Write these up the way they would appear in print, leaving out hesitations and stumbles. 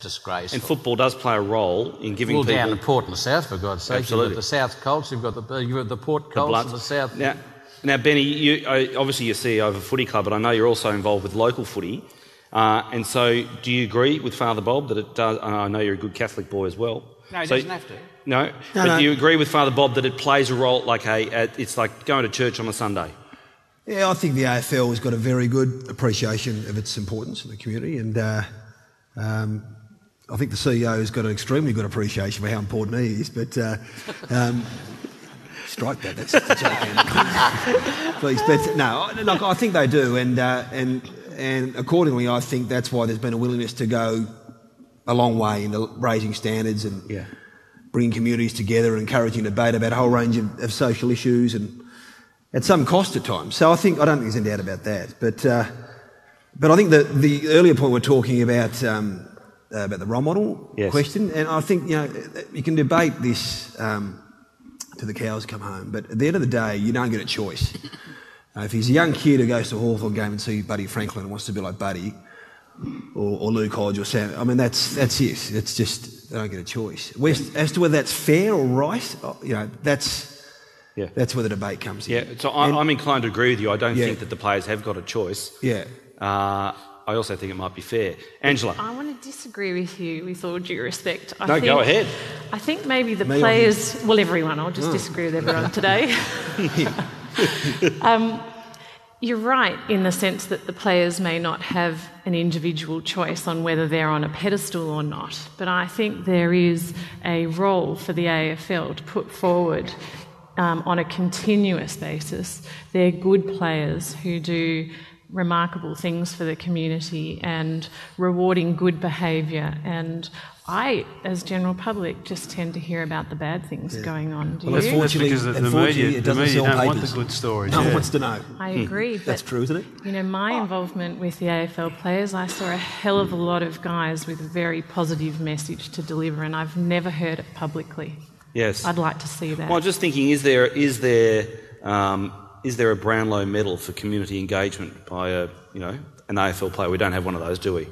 disgraceful. And football does play a role in giving people... down the Port and the South, for God's sake. Absolutely. You've got the South Colts, you've got the Port Colts and the South... Now, Benny, obviously you're CEO of a footy club, but I know you're also involved with local footy. And so do you agree with Father Bob that it does... I know you're a good Catholic boy as well. No, he doesn't have to. No? But do you agree with Father Bob that it plays a role, like it's like going to church on a Sunday? Yeah, I think the AFL has got a very good appreciation of its importance in the community, and I think the CEO has got an extremely good appreciation for how important he is, but strike that, that's just a joke. Please, but no, look, I think they do, and accordingly I think that's why there's been a willingness to go a long way into raising standards and bringing communities together and encouraging debate about a whole range of social issues, and at some cost at times. So I don't think there's any doubt about that. But I think that the earlier point we're talking about the role model question, and I think you can debate this till the cows come home, but at the end of the day, you don't get a choice. If he's a young kid who goes to a Hawthorn game and sees Buddy Franklin and wants to be like Buddy, or Luke Hodge or Sam, I mean that's it. It's just they don't get a choice. As to whether that's fair or right, that's where the debate comes in. Yeah, so I'm inclined to agree with you. I don't think that the players have got a choice. Yeah. I also think it might be fair. Angela? I want to disagree with you with all due respect. Go ahead. I think maybe the players... Well, everyone. I'll just disagree with everyone today. You're right in the sense that the players may not have an individual choice on whether they're on a pedestal or not, but I think there is a role for the AFL to put forward on a continuous basis. They're good players who do remarkable things for the community and rewarding good behaviour, and I, as general public, just tend to hear about the bad things going on. Do you? That's because the media don't want the good stories. No one wants to know. I agree. But, that's true, isn't it? My involvement with the AFL players, I saw a hell of a lot of guys with a very positive message to deliver, and I've never heard it publicly. Yes. I'd like to see that. Well, I'm just thinking, is there a Brownlow medal for community engagement by an AFL player? We don't have one of those, do we?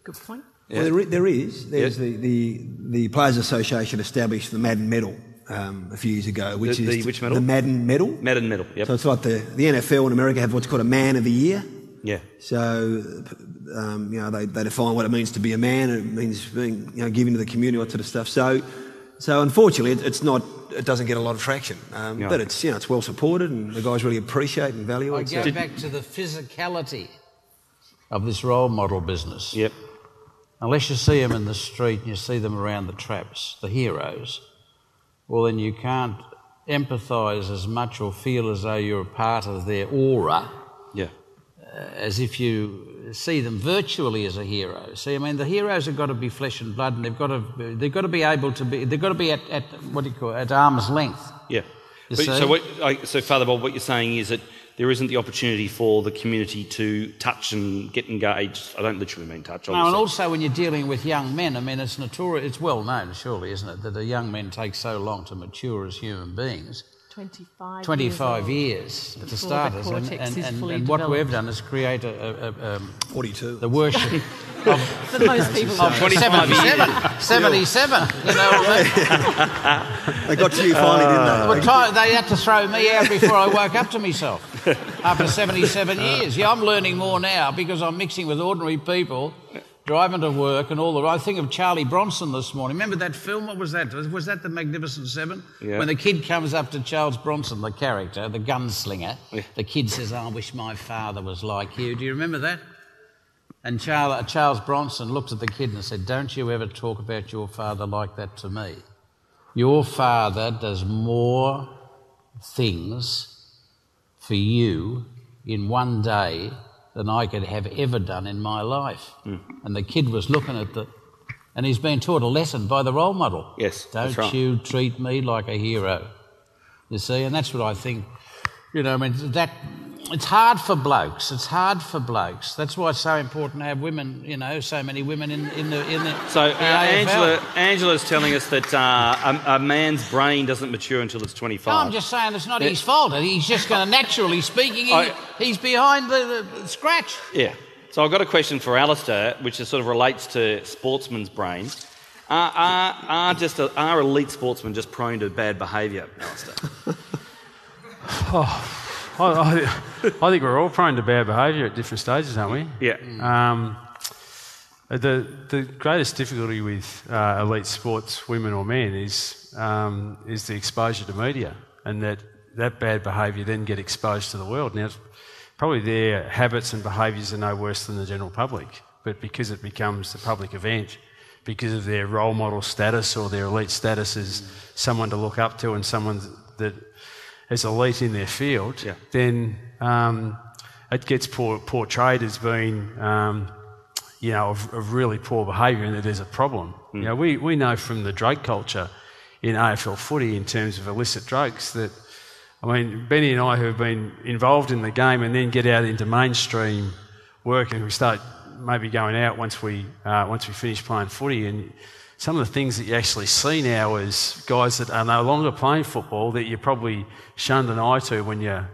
Good point. Yeah. Well, there is. There's the Players Association established the Madden Medal a few years ago, which is which medal? The Madden Medal. Madden Medal. Yep. So it's like the NFL in America have what's called a Man of the Year. Yeah. So they define what it means to be a man, and it means being giving to the community, all that sort of stuff. So unfortunately, it doesn't get a lot of traction, but it's well supported, and the guys really appreciate and value it. I go back to the physicality of this role model business. Yep. Unless you see them in the street and you see them around the traps, the heroes, well then you can't empathise as much or feel as though you're a part of their aura. Yeah. As if you see them virtually as a hero. See, I mean, the heroes have got to be flesh and blood, and they've got to be able to be. They've got to be at arm's length. Yeah. So Father Bob, what you're saying is that there isn't the opportunity for the community to touch and get engaged. I don't literally mean touch. No, and also when you're dealing with young men, I mean, it's notorious. It's well known, surely, isn't it, that the young men take so long to mature as human beings. 25 years to start us, and what we've done is create a 42. The worship of for most people. Of 25 years. 77. You know what I mean? They got to you finally, didn't they? They had to throw me out before I woke up to myself. After 77 years. Yeah, I'm learning more now because I'm mixing with ordinary people, driving to work and all the... I think of Charlie Bronson this morning. Remember that film? What was that? Was that The Magnificent Seven? Yeah. When the kid comes up to Charles Bronson, the character, the gunslinger, the kid says, I wish my father was like you. Do you remember that? And Charles Bronson looked at the kid and said, don't you ever talk about your father like that to me. Your father does more things for you in one day than I could have ever done in my life. Mm. And the kid was looking at and he's been taught a lesson by the role model. Yes, Don't right. you treat me like a hero. You see, and that's what I think, I mean, it's hard for blokes. It's hard for blokes. That's why it's so important to have women, so many women in the So AFL. Angela's telling us that a man's brain doesn't mature until it's 25. No, I'm just saying it's not his fault. He's just going to, naturally speaking, he's behind the scratch. Yeah. So I've got a question for Alastair, which sort of relates to sportsman's brain. Are elite sportsmen just prone to bad behaviour, Alastair? I think we're all prone to bad behaviour at different stages, aren't we? Yeah. The greatest difficulty with elite sports, women or men, is the exposure to media, and that bad behaviour then get exposed to the world. Now, probably their habits and behaviours are no worse than the general public, but because it becomes a public event, because of their role model status or their elite status as someone to look up to and someone that is elite in their field, then it gets portrayed as being, of really poor behaviour and that there's a problem. You know, we know from the drug culture in AFL footy in terms of illicit drugs that, Benny and I who have been involved in the game and then get out into mainstream work and we start maybe going out once we finish playing footy, and some of the things that you actually see now is guys that are no longer playing football that you probably shunned an eye to when you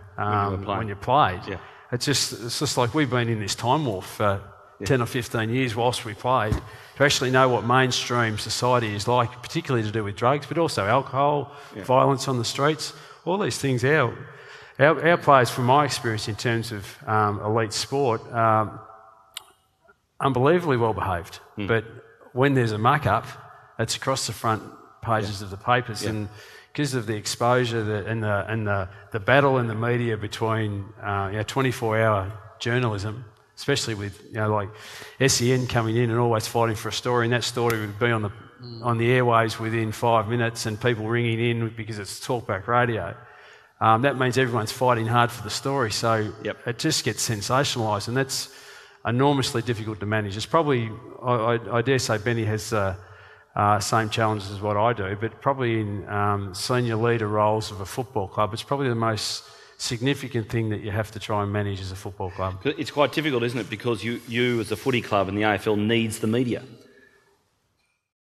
played. Yeah. It's just like we've been in this time warp for 10 or 15 years whilst we played to actually know what mainstream society is like, particularly to do with drugs, but also alcohol, violence on the streets, all these things. Our players, from my experience in terms of elite sport, unbelievably well behaved, but when there's a muck-up, it's across the front pages of the papers, and because of the exposure and the battle in the media between 24-hour journalism, especially with like SEN coming in and always fighting for a story, and that story would be on the airwaves within 5 minutes, and people ringing in because it's talkback radio. That means everyone's fighting hard for the story, so it just gets sensationalised, and that's enormously difficult to manage. It's probably, I dare say Benny has the same challenges as what I do, but probably in senior leader roles of a football club, it's probably the most significant thing that you have to try and manage as a football club. It's quite difficult, isn't it? Because you as a footy club and the AFL needs the media.